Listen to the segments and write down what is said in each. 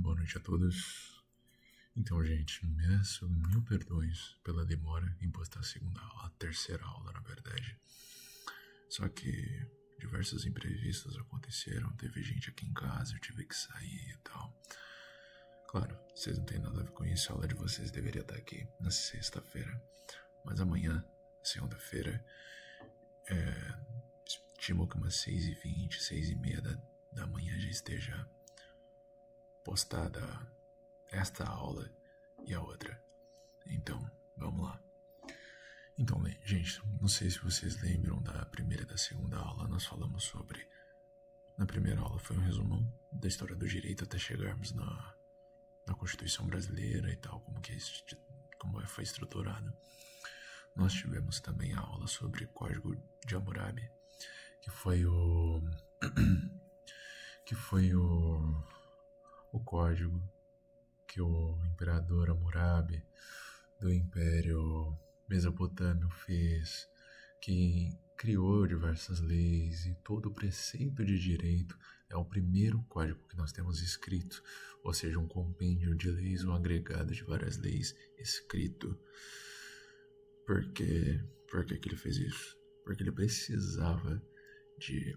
boa noite a todos. Então, gente, meço mil perdões pela demora em postar a segunda aula, a terceira aula, na verdade. Só que diversos imprevistos aconteceram, teve gente aqui em casa, eu tive que sair e tal. Claro, vocês não têm nada a ver com isso, a aula de vocês deveria estar aqui na sexta-feira. Mas amanhã, segunda-feira, estimo que umas 6h20, 6h30 da manhã já esteja postada esta aula e a outra. Então, vamos lá. Então, gente, não sei se vocês lembram da primeira e da segunda aula, nós falamos sobre... Na primeira aula foi um resumão da história do direito até chegarmos na Constituição Brasileira e tal, como foi estruturado. Nós tivemos também a aula sobre Código de Hammurabi, que foi o código que o imperador Hammurabi do Império Mesopotâmio fez, que criou diversas leis e todo o preceito de direito. É o primeiro código que nós temos escrito, ou seja, um compêndio de leis, um agregado de várias leis escrito. Por que ele fez isso? Porque ele precisava de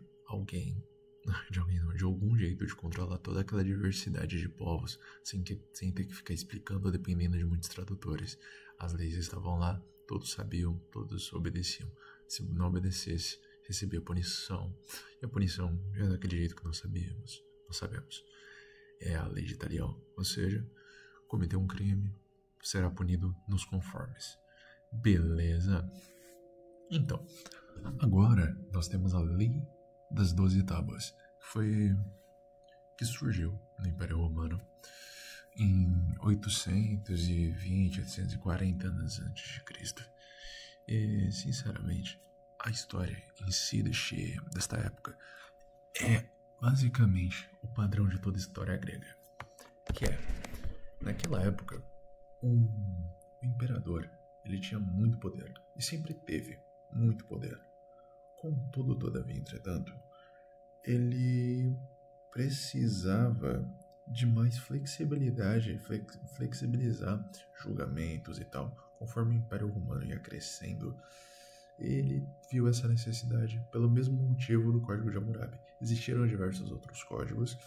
algum jeito de controlar toda aquela diversidade de povos sem ter que ficar explicando ou dependendo de muitos tradutores. As leis estavam lá, todos sabiam, todos obedeciam. Se não obedecesse, recebia punição. E a punição é daquele jeito que nós sabemos. É a lei de Talião, ou seja, cometeu um crime, será punido nos conformes. Beleza? Então, agora nós temos a lei das 12 tábuas, que surgiu no Império Romano em 820, 840 anos antes de Cristo. E, sinceramente, a história em si desta época é basicamente o padrão de toda história grega, que é, naquela época, o imperador, ele tinha muito poder, e sempre teve muito poder. Contudo, todavia, entretanto, ele precisava de mais flexibilidade, flexibilizar julgamentos e tal. Conforme o Império Romano ia crescendo, ele viu essa necessidade pelo mesmo motivo do Código de Hammurabi. Existiram diversos outros códigos,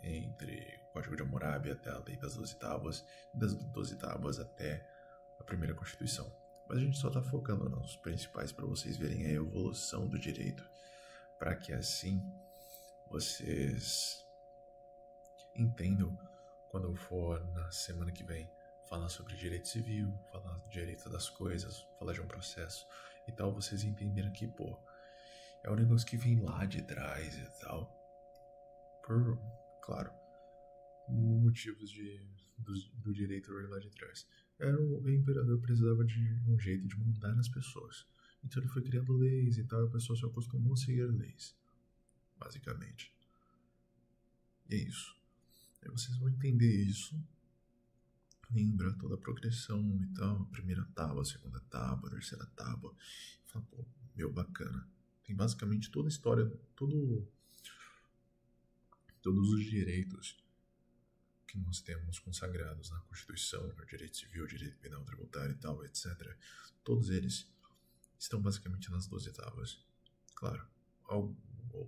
entre o Código de Hammurabi até a Lei das 12 Tábuas, das 12 Tábuas até a primeira Constituição. Mas a gente só está focando nos principais para vocês verem a evolução do direito, para que assim vocês entendam quando eu for na semana que vem falar sobre direito civil, falar do direito das coisas, falar de um processo e tal, vocês entenderam que, é um negócio que vem lá de trás e tal, por, claro, motivos do direito lá de trás. O imperador precisava de um jeito de mandar nas pessoas. Então ele foi criando leis e tal, e a pessoa se acostumou a seguir leis, basicamente. E é isso. Aí vocês vão entender isso, lembrar toda a progressão e tal, a primeira tábua, a segunda tábua, a terceira tábua, e falar, bacana. Tem basicamente toda a história, todos os direitos que nós temos consagrados na Constituição, no direito civil, direito penal, tributário e tal, etc. Todos eles estão basicamente nas 12 tábuas. Claro,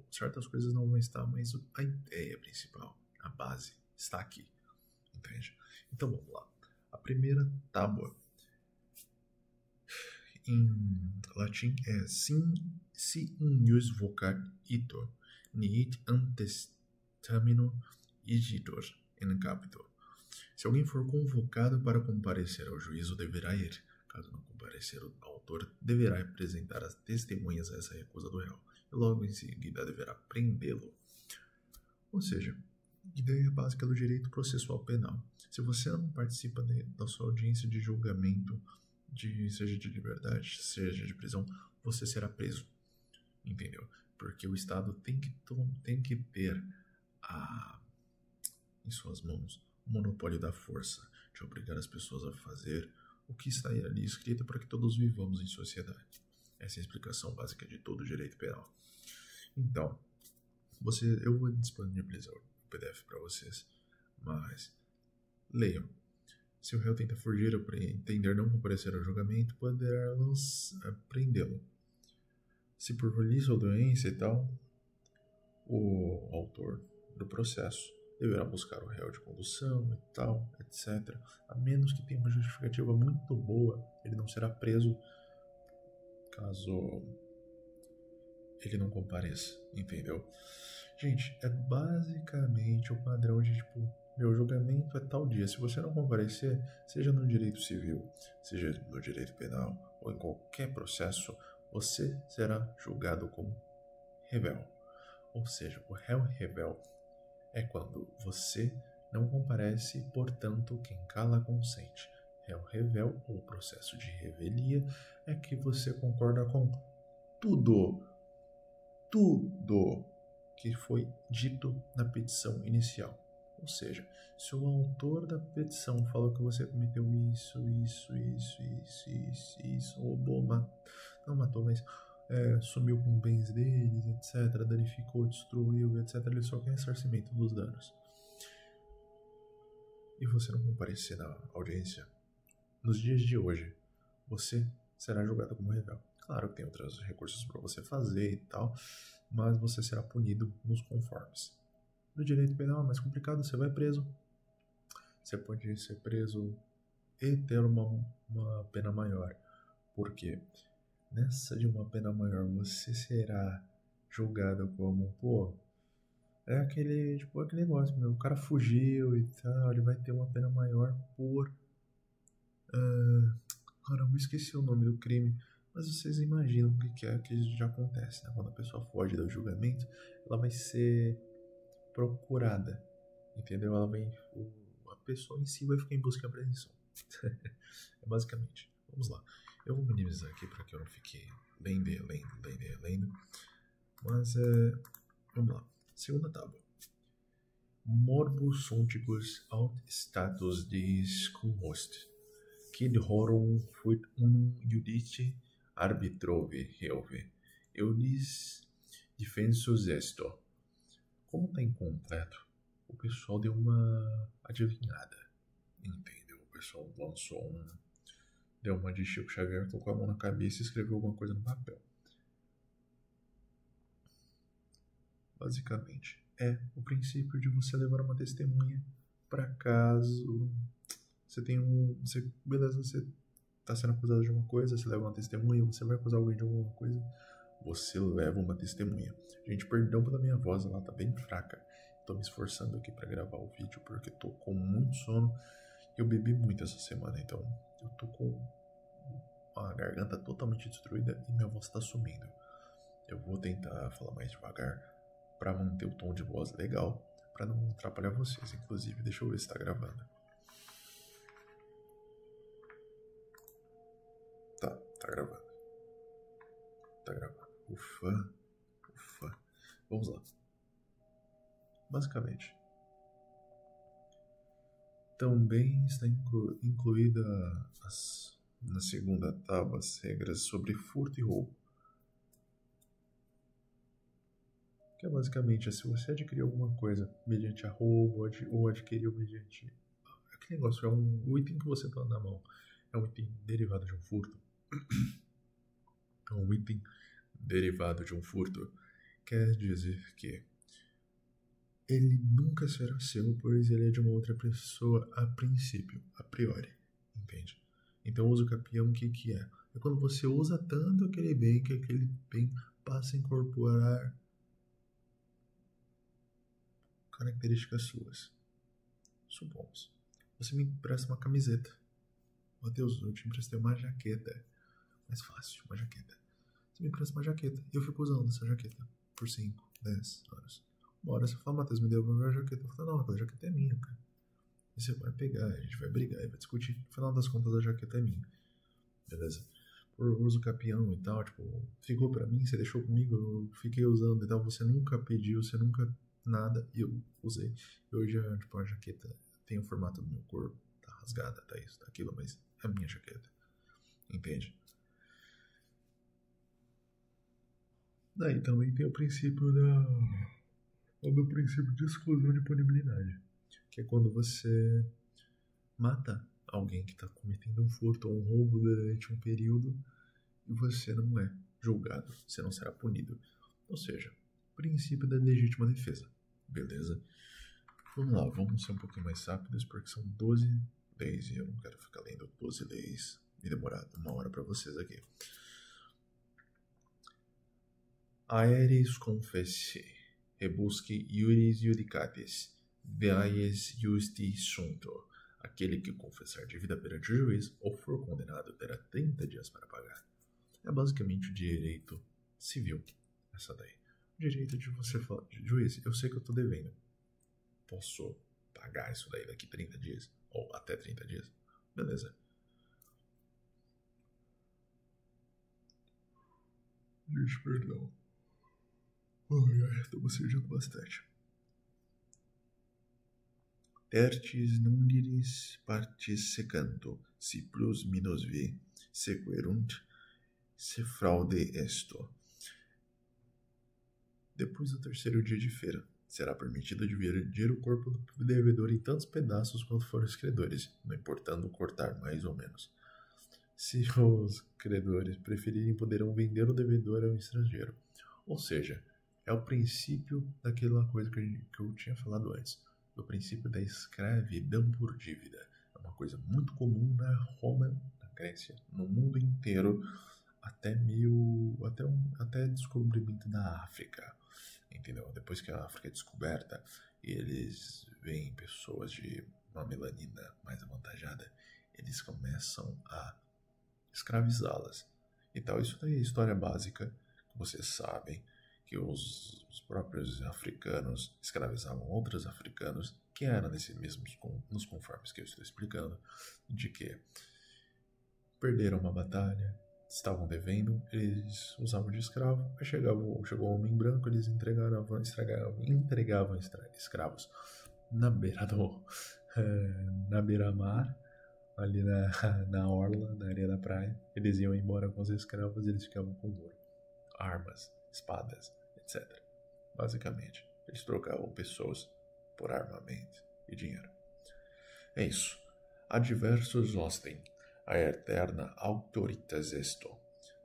certas coisas não vão estar, mas a ideia principal, a base, está aqui. Entende? Então vamos lá. A primeira tábua em latim é si ius vocat ito, nihit antestamino igitur in capito. Se alguém for convocado para comparecer ao juízo, deverá ir. Caso não comparecer, o autor deverá apresentar as testemunhas a essa recusa do réu, e logo em seguida deverá prendê-lo. Ou seja, ideia básica do direito processual penal. Se você não participa da sua audiência de julgamento, seja de liberdade, seja de prisão, você será preso. Entendeu? Porque o Estado tem que ter em suas mãos o monopólio da força, de obrigar as pessoas a fazer o que está ali escrito para que todos vivamos em sociedade. Essa é a explicação básica de todo o direito penal. Então, eu vou disponibilizar o PDF para vocês Mas, leiam. Se o réu tenta fugir ou pretender não comparecer ao julgamento, poderá prendê-lo. Se por velhice ou doença e tal, o autor do processo deverá buscar o réu de condução e tal, etc. A menos que tenha uma justificativa muito boa, ele não será preso caso ele não compareça, entendeu? Gente, é basicamente o padrão de tipo, meu julgamento é tal dia. Se você não comparecer, seja no direito civil, seja no direito penal ou em qualquer processo, você será julgado como réu. Ou seja, o réu revel é quando você não comparece, portanto, quem cala consente. Réu revel, ou processo de revelia, é que você concorda com tudo que foi dito na petição inicial. Ou seja, se o autor da petição falou que você cometeu isso, roubou, não matou, mas sumiu com bens deles, etc., danificou, destruiu, etc., ele só quer ressarcimento dos danos. E você não comparecer na audiência, nos dias de hoje, você será julgado como réu. Claro que tem outros recursos para você fazer e tal, mas você será punido nos conformes. No direito penal é mais complicado, você vai preso. Você pode ser preso e ter uma pena maior. Por quê? Nessa de uma pena maior, você será julgado como, é aquele negócio, meu, o cara fugiu e tal, ele vai ter uma pena maior por... Caramba, esqueci o nome do crime, mas vocês imaginam o que é que já acontece, né? Quando a pessoa foge do julgamento, ela vai ser procurada, entendeu? A pessoa em si vai ficar em busca e apreensão. É basicamente. Vamos lá. Eu vou minimizar aqui para que eu não fique lendo. Mas vamos lá. Segunda tábua. Morbus sonticus aut status dis cum host. Quid horum fuit unum judice arbitrove helve. Eudis defensus esto. Como está incompleto, o pessoal deu uma adivinhada, entendeu? O pessoal deu uma de Chico Xavier, colocou a mão na cabeça e escreveu alguma coisa no papel. Basicamente, é o princípio de você levar uma testemunha para caso você tenha beleza, você está sendo acusado de uma coisa, você leva uma testemunha, você vai acusar alguém de alguma coisa, você leva uma testemunha. Gente, perdão pela minha voz, ela tá bem fraca. Tô me esforçando aqui para gravar o vídeo porque tô com muito sono. Eu bebi muito essa semana, então eu tô com a garganta totalmente destruída e minha voz tá sumindo. Eu vou tentar falar mais devagar para manter o tom de voz legal, para não atrapalhar vocês. Inclusive, deixa eu ver se tá gravando. Tá gravando. Tá gravando. Ufa. Vamos lá. Basicamente, também está incluída na segunda tábua as regras sobre furto e roubo. Que é basicamente, se você adquirir alguma coisa mediante a roubo ou adquiriu mediante... Aquele negócio o item que você está na mão é um item derivado de um furto. É um item derivado de um furto. Quer dizer que ele nunca será seu, pois ele é de uma outra pessoa a princípio, a priori, entende? Então, o uso capião, o que é? É quando você usa tanto aquele bem que aquele bem passa a incorporar características suas. Supomos, você me empresta uma camiseta. Matheus, eu te emprestei uma jaqueta. Mais fácil, uma jaqueta. Você me empresta uma jaqueta e eu fico usando essa jaqueta por 5, 10 anos. Uma hora você fala, Matheus, me devolveu a jaqueta. Eu falo, não, aquela jaqueta é minha, cara. E você vai pegar, a gente vai brigar e vai discutir. No final das contas, a jaqueta é minha. Beleza? Por uso capião e tal, tipo, ficou pra mim, você deixou comigo, eu fiquei usando e tal. Você nunca pediu, você nunca nada, e eu usei. E hoje, tipo, a jaqueta tem o formato do meu corpo, tá rasgada, tá isso, tá aquilo, mas é a minha jaqueta. Entende? Daí também tem o princípio do princípio de exclusão de punibilidade, que é quando você mata alguém que está cometendo um furto ou um roubo durante um período e você não é julgado, você não será punido. Ou seja, princípio da legítima defesa. Beleza? Vamos lá, vamos ser um pouquinho mais rápidos porque são 12 leis e eu não quero ficar lendo 12 leis e demorar 1 hora para vocês aqui. Aeres confesse, rebusque iuris iudicatis, viaes justi sunto. Aquele que confessar dívida perante o juiz ou for condenado terá 30 dias para pagar. É basicamente o direito civil, essa daí. O direito de você falar, juiz, eu sei que eu estou devendo. Posso pagar isso daí daqui 30 dias? Ou até 30 dias? Beleza. Gente, perdão. Ai, estou bocejando bastante. Tertis nundiris partis secanto, si plus minus vi, sequerunt, se fraude esto. Depois do terceiro dia de feira, será permitido dividir o corpo do devedor em tantos pedaços quanto forem os credores, não importando cortar mais ou menos. Se os credores preferirem, poderão vender o devedor a um estrangeiro. Ou seja, é o princípio daquela coisa que eu tinha falado antes, do princípio da escravidão por dívida. É uma coisa muito comum na Roma, na Grécia, no mundo inteiro, até descobrimento da África. Entendeu? Depois que a África é descoberta, eles veem pessoas de uma melanina mais avantajada, eles começam a escravizá-las. Então, isso daí é história básica, que vocês sabem, que os próprios africanos escravizavam outros africanos, que eram nos conformes que eu estou explicando, de que perderam uma batalha, estavam devendo, eles usavam de escravo, aí chegou o homem branco, eles entregavam escravos na beira-mar, ali na orla, na areia da praia. Eles iam embora com os escravos, eles ficavam com ouro, armas, espadas, etc. Basicamente, eles trocavam pessoas por armamento e dinheiro. É isso. Adversus ostem, a eterna auctoritas esto,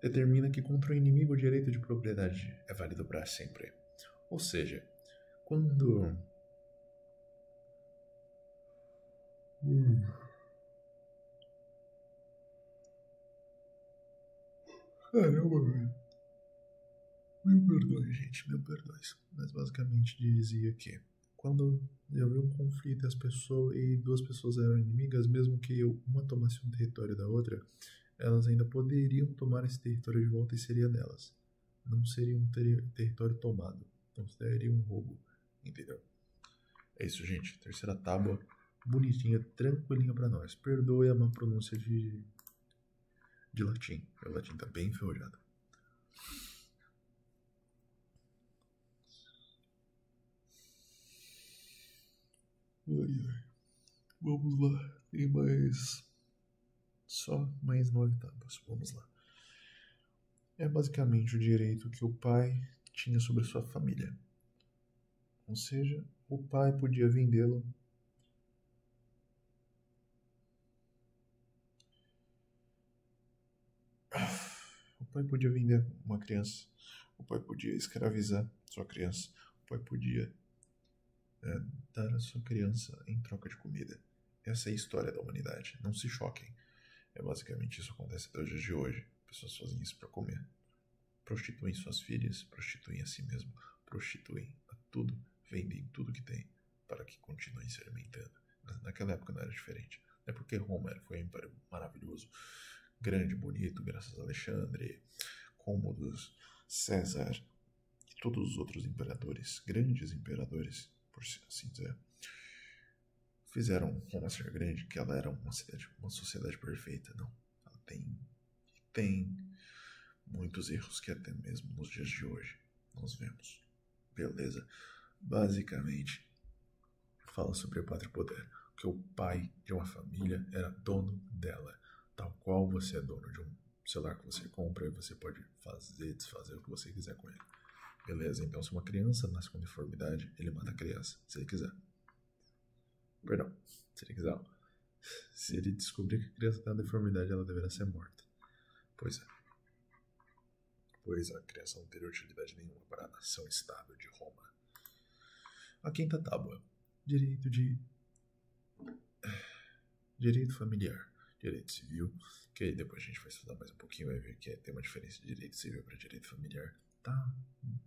determina que contra o inimigo o direito de propriedade é válido para sempre. Ou seja, quando... Caramba, velho. Mil perdões, gente, mil perdões. Mas basicamente dizia que quando havia um conflito e duas pessoas eram inimigas, mesmo que uma tomasse um território da outra, elas ainda poderiam tomar esse território de volta e seria delas. Não seria um território tomado. Não seria um roubo. Entendeu? É isso, gente. Terceira tábua. Bonitinha, tranquilinha pra nós. Perdoe a má pronúncia de latim. O latim tá bem enferrujado. Vamos lá. Tem só mais 9 tábuas. Vamos lá. É basicamente o direito que o pai tinha sobre sua família. Ou seja, o pai podia vendê-lo. O pai podia vender uma criança. O pai podia escravizar sua criança. O pai podia dar a sua criança em troca de comida. Essa é a história da humanidade. Não se choquem. É basicamente isso que acontece até os dias de hoje. Pessoas fazem isso para comer. Prostituem suas filhas, prostituem a si mesmo, prostituem a tudo, vendem tudo que tem para que continuem se alimentando. Naquela época não era diferente. Não é porque Roma foi um império maravilhoso, grande, bonito, graças a Alexandre, Cômodos, César e todos os outros imperadores, grandes imperadores, por assim dizer, fizeram Roma ser grande, que ela era uma sociedade perfeita. Não, ela tem muitos erros que até mesmo nos dias de hoje nós vemos. Beleza? Basicamente, fala sobre o pátrio poder, que o pai de uma família era dono dela, tal qual você é dono de um celular que você compra e você pode fazer, desfazer o que você quiser com ele. Beleza? Então, se uma criança nasce com deformidade, ele mata a criança, se ele quiser. Perdão, se ele descobrir que a criança tem uma deformidade, ela deverá ser morta. Pois é. Pois a criança não teria utilidade nenhuma para a nação estável de Roma. A quinta tábua. Direito familiar. Direito civil, que aí depois a gente vai estudar mais um pouquinho e vai ver que tem uma diferença de direito civil para direito familiar. Tá,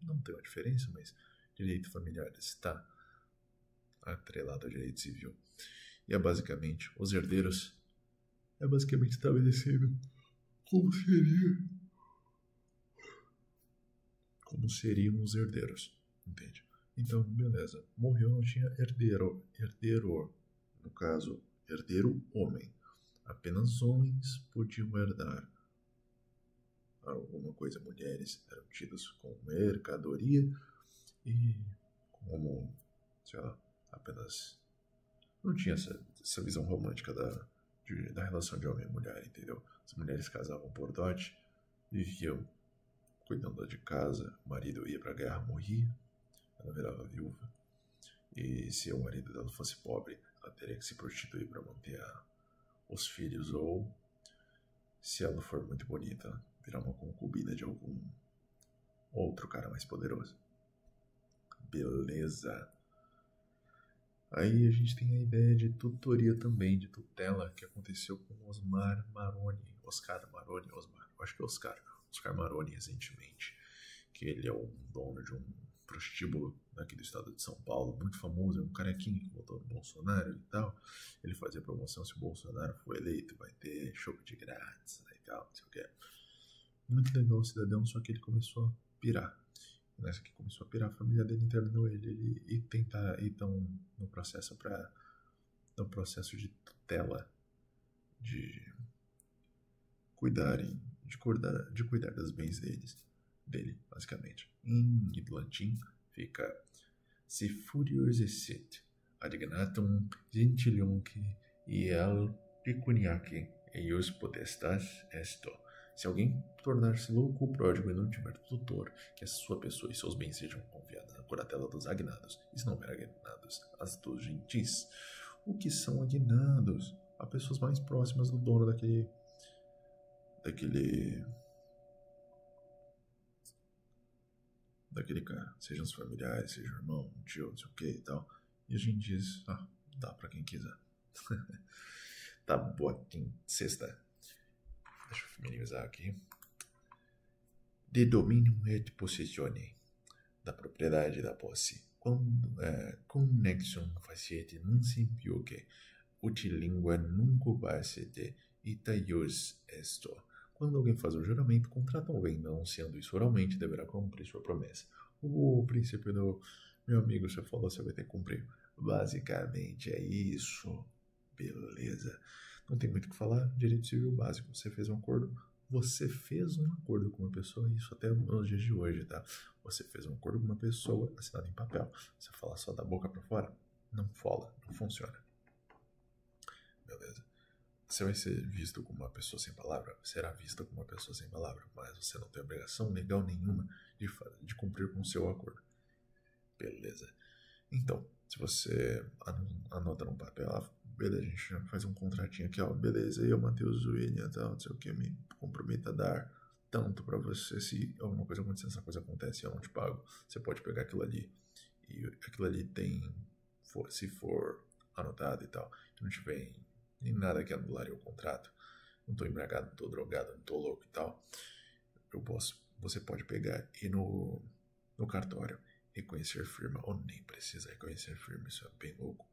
não tem uma diferença, mas direito familiar está atrelado ao direito civil. E é basicamente, os herdeiros é basicamente estabelecido como seriam os herdeiros, entende? Então, beleza, morreu, não tinha herdeiro, no caso, herdeiro homem. Apenas homens podiam herdar alguma coisa. Mulheres eram tidas como mercadoria e como, sei lá, apenas... Não tinha essa visão romântica da relação de homem e mulher, entendeu? As mulheres casavam por dote, viviam cuidando de casa, o marido ia para a guerra, morria, ela virava viúva. E se o marido dela fosse pobre, ela teria que se prostituir para manter os filhos, ou se ela for muito bonita, virar uma concubina de algum outro cara mais poderoso. Beleza. Aí a gente tem a ideia de tutoria também, de tutela, que aconteceu com Oscar Maroni, acho que é Oscar Maroni recentemente, que ele é o dono de um prostíbulo aqui do estado de São Paulo, muito famoso, é um carequinho que votou no Bolsonaro e tal. Ele fazia promoção, se o Bolsonaro for eleito, vai ter show de grátis, né, e tal, não sei o que. Muito legal o cidadão, só que ele começou a pirar. Nessa que começou a pirar, a família dele internou ele e tentar, então, no processo de tutela, de cuidar dos bens dele, basicamente. Em latim fica: se furiosissit ad ignatum gentilionque iel pecuniaque eius potestas esto. Se alguém tornar-se louco ou pródigo e não tiver tutor, que essa sua pessoa e seus bens sejam confiados na curatela dos agnados, e se não houver agnados, as dos gentis. O que são agnados? As pessoas mais próximas do dono daquele cara, sejam os familiares, seja o irmão, um tio, não sei o que e tal. E a gente diz, dá pra quem quiser. Tá boa, sexta. Deixa eu minimizar aqui. De dominium et possessione, da propriedade da posse. Connexion faciete non simpiuque, utilingua nunc passete itaius esto. Quando alguém faz um juramento, contrata um bem, não sendo isso oralmente, deverá cumprir sua promessa. O princípio do meu amigo, você falou, você vai ter que cumprir. Basicamente é isso. Beleza. Não tem muito o que falar. Direito civil básico. Você fez um acordo com uma pessoa, isso até nos dias de hoje, tá? Você fez um acordo com uma pessoa assinado em papel. Você fala só da boca pra fora, não funciona. Beleza. Você vai ser visto como uma pessoa sem palavra, será vista como uma pessoa sem palavra, mas você não tem obrigação legal nenhuma de cumprir com o seu acordo. Beleza. Então, se você anota no papel, beleza, a gente faz um contratinho aqui, beleza, eu, Matheus William, tal, não sei o que, me comprometo a dar tanto pra você, se alguma coisa acontecer, essa coisa acontece, eu não te pago, você pode pegar aquilo ali, e aquilo ali se for anotado e tal, não tiver nem nada que anularia o contrato, não tô embriagado, não tô drogado, não tô louco e tal, você pode pegar e ir no cartório, reconhecer firma, ou nem precisa reconhecer firma, isso é bem louco.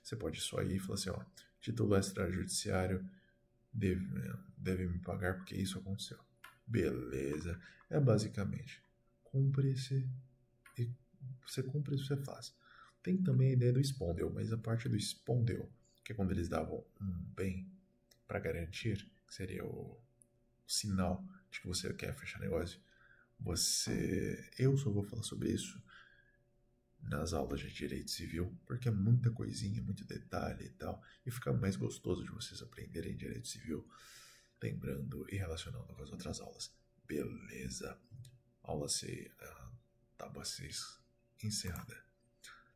Você pode só ir e falar assim, título extrajudiciário deve me pagar porque isso aconteceu. Beleza. É basicamente, você cumpre isso, você faz. Tem também a ideia do spondel, mas a parte do spondel, que é quando eles davam um bem para garantir, que seria o sinal de que você quer fechar negócio. Eu só vou falar sobre isso nas aulas de direito civil, porque é muita coisinha, muito detalhe e tal, e fica mais gostoso de vocês aprenderem direito civil, lembrando e relacionando com as outras aulas. Beleza. Aula 6, tábua 6 encerrada.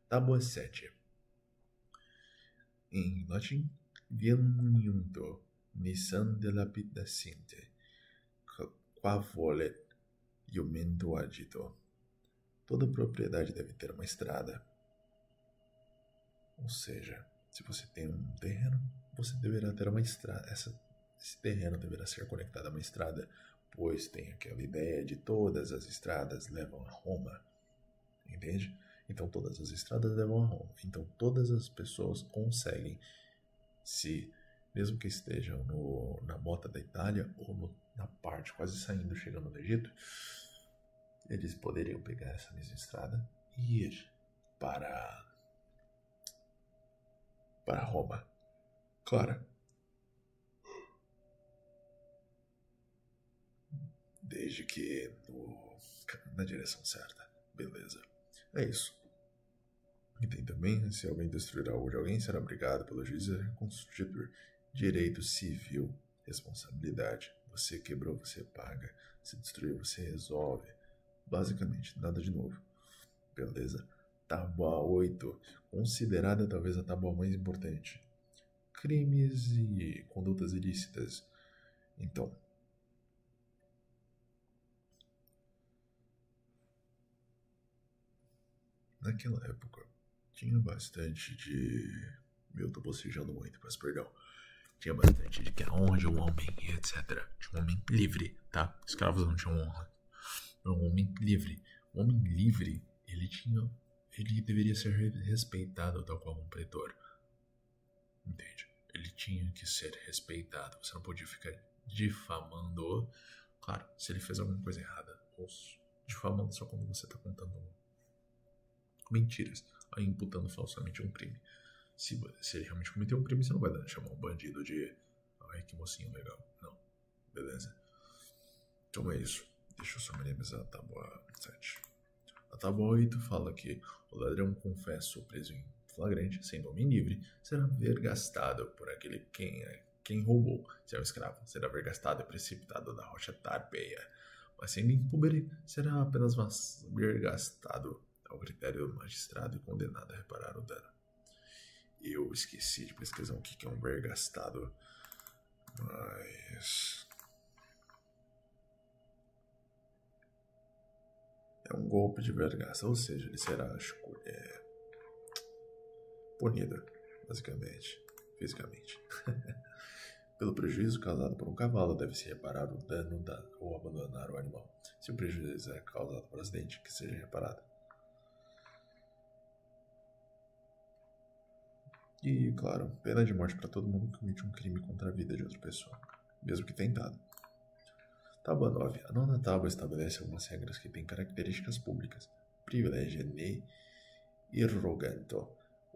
Tábua 7. em latim, Vel muniunto, nissan de lapidacinte, qua volet, iumento agito. Toda propriedade deve ter uma estrada. Ou seja, se você tem um terreno, você deverá ter uma estrada. Esse terreno deverá ser conectado a uma estrada, pois tem aquela ideia de todas as estradas levam a Roma. Entende? Então todas as estradas levam a Roma. Então todas as pessoas conseguem, mesmo que estejam na bota da Itália ou na parte quase saindo, chegando no Egito, eles poderiam pegar essa mesma estrada e ir para Roma. Claro. Desde que na direção certa. Beleza. É isso. E tem também, se alguém destruir algo de alguém, será obrigado pelo juiz a reconstituir. Direito civil, responsabilidade. Você quebrou, você paga. Se destruiu, você resolve. Basicamente, nada de novo. Beleza. Tábua 8, considerada talvez a tábua mais importante. Crimes e condutas ilícitas. Então, naquela época, tinha bastante de... Eu tô bocejando muito, mas perdão. Tinha bastante de que a honra de um homem e etc. De um homem livre, tá? Escravos não tinham honra. Um homem livre. Um homem livre, ele deveria ser respeitado tal qual um pretor. Entende? Ele tinha que ser respeitado. Você não podia ficar difamando. Claro, se ele fez alguma coisa errada, ou difamando só quando você está contando mentiras, aí imputando falsamente um crime. Se ele realmente cometeu um crime, você não vai chamar um bandido de ai, que mocinho legal. Não. Beleza? Então é isso. Deixa eu só minimizar a tábua 7. A tábua 8 fala que o ladrão confesso preso em flagrante, sem domínio livre, será vergastado por aquele quem roubou. Se é um escravo, será vergastado e precipitado da rocha Tarpeia. Mas sendo impúber, será apenas vergastado ao critério do magistrado e condenado a reparar o dano. Eu esqueci de pesquisar o que é um vergastado, mas... é um golpe de vergasta, ou seja, ele será punido, basicamente, fisicamente. Pelo prejuízo causado por um cavalo, deve-se reparar o dano ou abandonar o animal. Se o prejuízo é causado por acidente, que seja reparado. E, claro, pena de morte para todo mundo que comete um crime contra a vida de outra pessoa, mesmo que tentado. Tábua 9. A nona tábua estabelece algumas regras que têm características públicas. Privilégio ne irroganto.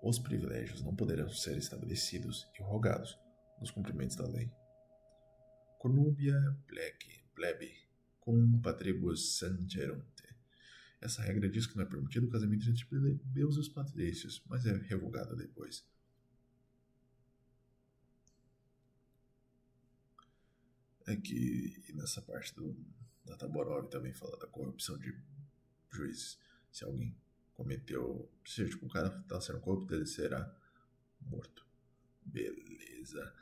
Os privilégios não poderão ser estabelecidos e rogados nos cumprimentos da lei. Conubia plebe cum patribus sancerunte. Essa regra diz que não é permitido o casamento entre plebeus e os patrícios, mas é revogada depois. É que nessa parte da tábua 9 também fala da corrupção de juízes. Se alguém cometeu... Se o cara está sendo corrupto, ele será morto. Beleza.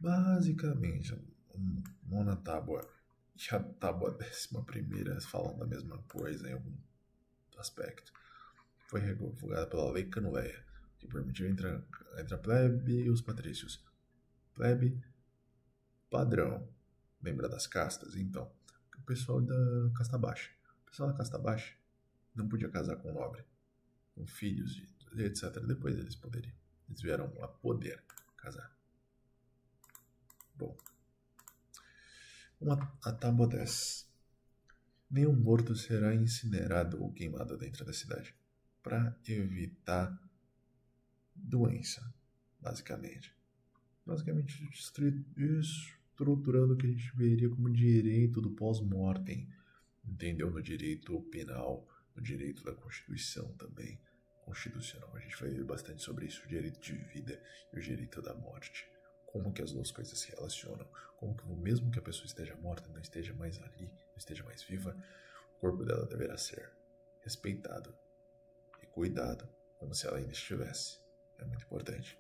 Basicamente, nona tábua e a tábua 11ª falam da mesma coisa em algum aspecto. Foi revogada pela Lei Canuleia, que permitiu entre a plebe e os patrícios. Plebe padrão. Lembra das castas? Então, o pessoal da casta baixa. O pessoal da casta baixa não podia casar com nobre, com filhos, etc. Depois eles poderiam. Eles vieram a poder casar. Bom. A tábua 10. Nenhum morto será incinerado ou queimado dentro da cidade, para evitar doença, basicamente. Basicamente, estruturando o que a gente veria como direito do pós-mortem, entendeu? No direito penal, no direito da Constituição também, constitucional. A gente vai ver bastante sobre isso, o direito de vida e o direito da morte. Como que as duas coisas se relacionam, como que mesmo que a pessoa esteja morta, não esteja mais ali, não esteja mais viva, o corpo dela deverá ser respeitado e cuidado, como se ela ainda estivesse. É muito importante.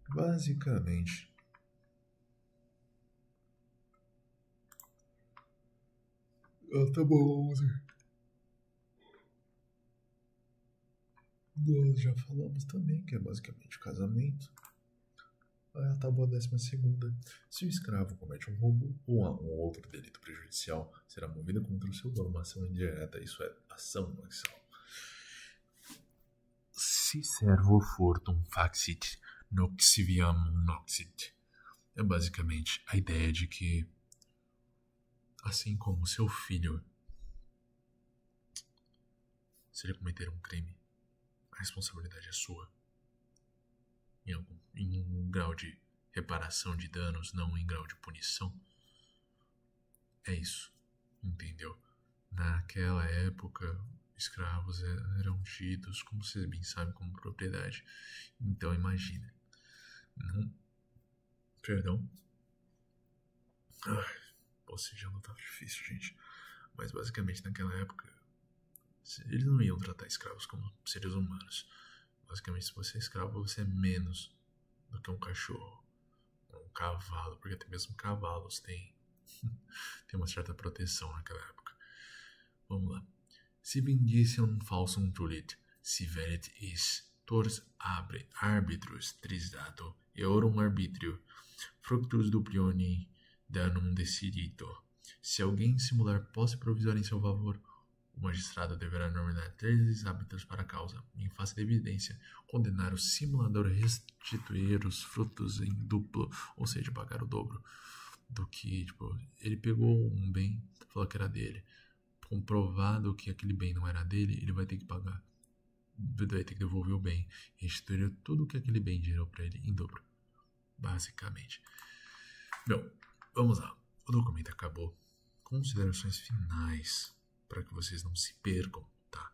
Basicamente, tá bom, nós já falamos também que é basicamente o casamento. A tábua 12ª. Se o escravo comete um roubo ou um outro delito prejudicial, será movido contra o seu dono uma ação indireta, isso é, ação marcial. Si servo fortum faxit, nox viam noxit. É basicamente a ideia de que, assim como seu filho, se ele cometer um crime, a responsabilidade é sua. Em um grau de reparação de danos, não em grau de punição. É isso, entendeu? Naquela época, escravos eram tidos, como vocês bem sabem, como propriedade. Então imagina. Não... Perdão. Bocejando tá difícil, gente. Mas basicamente naquela época, eles não iam tratar escravos como seres humanos. Basicamente, se você é escravo, você é menos do que um cachorro, um cavalo, porque até mesmo cavalos têm uma certa proteção naquela época. Vamos lá. Si vindicium falsum tulit, si verit is, tors arbitrus trisdato, eorum arbitrio, fructus duplioni danum decidito. Se alguém simular posse provisória em seu favor, o magistrado deverá nominar 3 árbitros para a causa, e em face da evidência, condenar o simulador a restituir os frutos em duplo, ou seja, pagar o dobro do que, tipo, ele pegou um bem, falou que era dele, comprovado que aquele bem não era dele, ele vai ter que pagar, vai ter que devolver o bem, restituir tudo que aquele bem gerou para ele em dobro, basicamente. Bom, vamos lá, o documento acabou. Considerações finais, para que vocês não se percam, tá?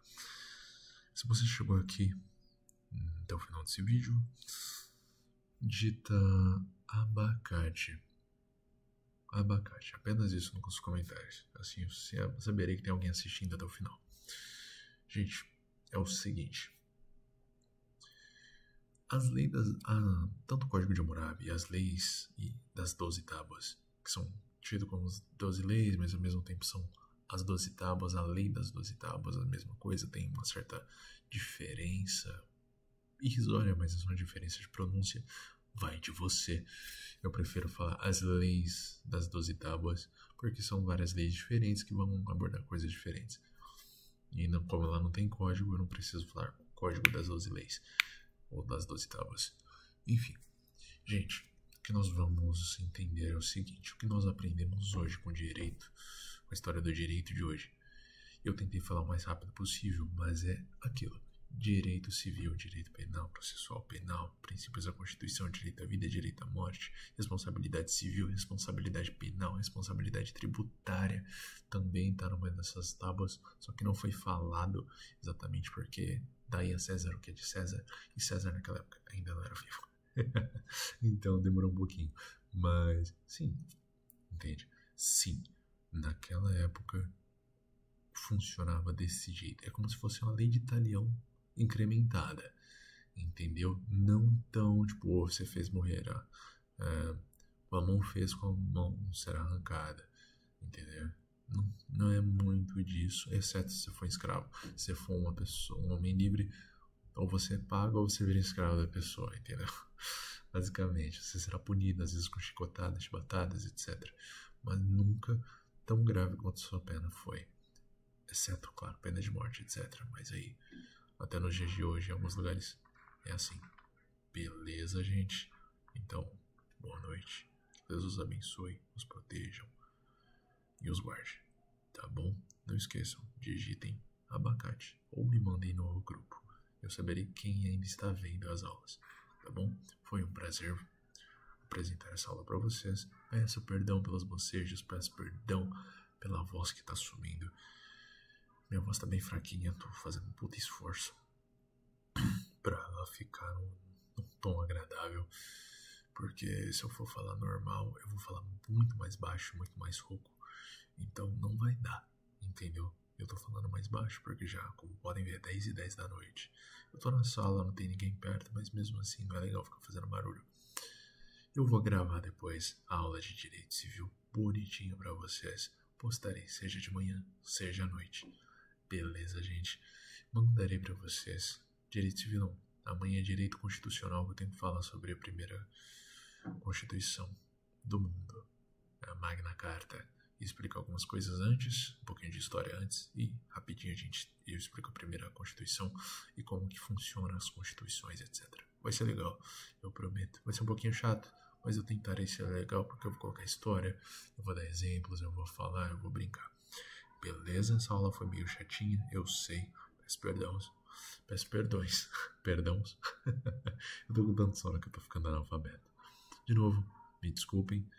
Se você chegou aqui até o final desse vídeo, digita abacate. Abacate, apenas isso nos comentários. Assim você saberei que tem alguém assistindo até o final. Gente, é o seguinte. As leis tanto o Código de Hammurabi e as leis das 12 tábuas, que são tidas como as 12 leis, mas ao mesmo tempo são as 12 tábuas, a lei das 12 tábuas, a mesma coisa, tem uma certa diferença irrisória, mas é uma diferença de pronúncia, vai de você. Eu prefiro falar as leis das 12 tábuas, porque são várias leis diferentes que vão abordar coisas diferentes. E não, como ela não tem código, eu não preciso falar o código das 12 leis, ou das 12 tábuas. Enfim, gente, o que nós vamos entender é o seguinte, o que nós aprendemos hoje com direito, a história do direito de hoje. Eu tentei falar o mais rápido possível, mas é aquilo. Direito civil, direito penal, processual penal, princípios da Constituição, direito à vida, direito à morte, responsabilidade civil, responsabilidade penal, responsabilidade tributária, também está numa dessas tábuas, só que não foi falado exatamente porque daí a César o que é de César, e César naquela época ainda não era vivo. Então demorou um pouquinho, mas sim, entende? Sim. Naquela época funcionava desse jeito. É como se fosse uma lei de talião incrementada, entendeu? Não tão tipo, você fez morrer, a mão fez com a mão será arrancada, entendeu? Não é muito disso, exceto se você for escravo. Se você for uma pessoa, um homem livre, ou você paga ou você vira escravo da pessoa, entendeu? Basicamente, você será punido às vezes com chicotadas, chibatadas, etc. Mas nunca tão grave quanto sua pena foi, exceto, claro, pena de morte, etc. Mas aí, até nos dias de hoje, em alguns lugares, é assim. Beleza, gente? Então, boa noite. Que Deus os abençoe, os protejam e os guarde, tá bom? Não esqueçam, digitem abacate ou me mandem no grupo. Eu saberei quem ainda está vendo as aulas, tá bom? Foi um prazer apresentar essa aula para vocês. Peço perdão pelos bocejos, peço perdão pela voz que tá sumindo. Minha voz tá bem fraquinha, tô fazendo um puta esforço pra ela ficar num tom agradável, porque se eu for falar normal, eu vou falar muito mais baixo, muito mais rouco, então não vai dar, entendeu? Eu tô falando mais baixo porque já, como podem ver, é 10h10 da noite. Eu tô na sala, não tem ninguém perto, mas mesmo assim não é legal ficar fazendo barulho. Eu vou gravar depois a aula de Direito Civil bonitinho pra vocês. Postarei, seja de manhã, seja à noite. Beleza, gente? Mandarei pra vocês. Direito Civil não. Amanhã é Direito Constitucional, eu tenho que falar sobre a primeira Constituição do mundo, a Magna Carta. Explico algumas coisas antes, um pouquinho de história antes, e rapidinho eu explico a primeira Constituição e como que funcionam as Constituições, etc. Vai ser legal, eu prometo. Vai ser um pouquinho chato, mas eu tentarei ser legal porque eu vou colocar história, eu vou dar exemplos, eu vou falar, eu vou brincar. Beleza? Essa aula foi meio chatinha, eu sei, peço perdões, perdãos. Eu tô com tanto sono que eu tô ficando analfabeto. De novo, me desculpem,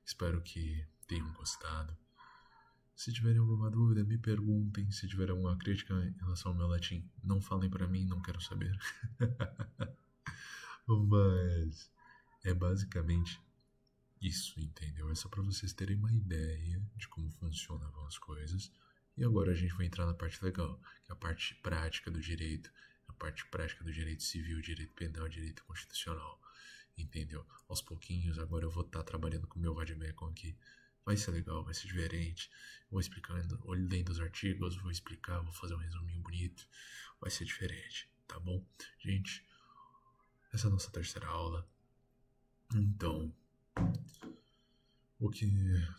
espero que tenham gostado. Se tiverem alguma dúvida, me perguntem. Se tiver alguma crítica em relação ao meu latim, não falem pra mim, não quero saber. Mas é basicamente isso, entendeu? É só pra vocês terem uma ideia de como funcionam as coisas. E agora a gente vai entrar na parte legal, que é a parte prática do direito, a parte prática do direito civil, direito penal, direito constitucional. Entendeu? Aos pouquinhos, agora eu vou estar trabalhando com o meu vademecum aqui. Vai ser legal, vai ser diferente. Vou explicando, lendo os artigos, vou explicar, vou fazer um resuminho bonito. Vai ser diferente, tá bom? Gente, essa é a nossa terceira aula. Então,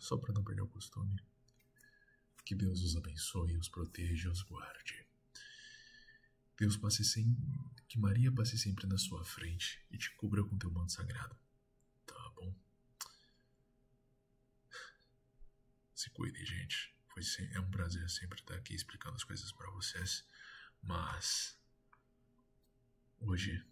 só para não perder o costume, que Deus os abençoe, os proteja, os guarde. Que Maria passe sempre na sua frente e te cubra com teu manto sagrado. Tá bom? Se cuide, gente. É um prazer sempre estar aqui explicando as coisas pra vocês. Mas hoje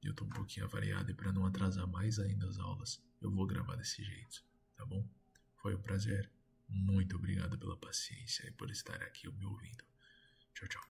eu tô um pouquinho avariado e pra não atrasar mais ainda as aulas, eu vou gravar desse jeito, tá bom? Foi um prazer. Muito obrigado pela paciência e por estar aqui me ouvindo. Tchau, tchau.